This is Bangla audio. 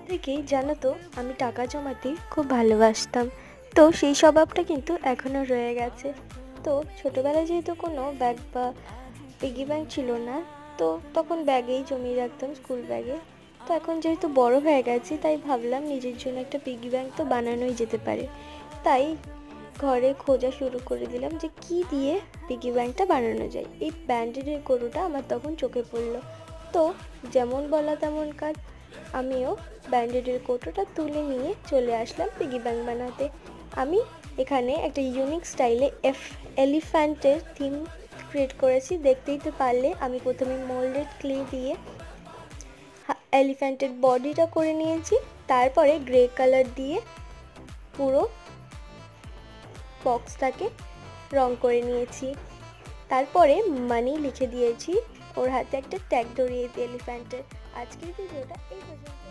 থেকেই জানো তো আমি টাকা জমাতে খুব ভালোবাসতাম। তো সেই স্বভাবটা কিন্তু এখনও রয়ে গেছে। তো ছোটোবেলায় যেহেতু কোনো ব্যাগ বা পিগি ব্যাংক ছিল না, তো তখন ব্যাগেই জমিয়ে রাখতাম, স্কুল ব্যাগে। তো এখন যেহেতু বড় হয়ে গেছি, তাই ভাবলাম নিজের জন্য একটা পিগি ব্যাংক তো বানানোই যেতে পারে। তাই ঘরে খোঁজা শুরু করে দিলাম যে কি দিয়ে পিগি ব্যাংকটা বানানো যায়। এই ব্যান্ডেডের গরুটা আমার তখন চোখে পড়লো। তো যেমন বলা তেমন কাজ, আমিও ব্যান্ডেডের কৌটোটা তুলে নিয়ে চলে আসলাম পিগি ব্যাংক বানাতে। আমি এখানে একটা ইউনিক স্টাইলে এলিফ্যান্টের থিম ক্রিয়েট করেছি। দেখতেই তো পারলে আমি প্রথমে মোল্ডেড ক্লে দিয়ে এলিফ্যান্টের বডিটা করে নিয়েছি। তারপরে গ্রে কালার দিয়ে পুরো বক্সটাকে রং করে নিয়েছি। তারপরে মানি লিখে দিয়েছি, ওর হাতে একটা ট্যাগ ধরিয়ে দিয়ে এলিফ্যান্টের। আজকের ভিডিওটা এই পর্যন্ত।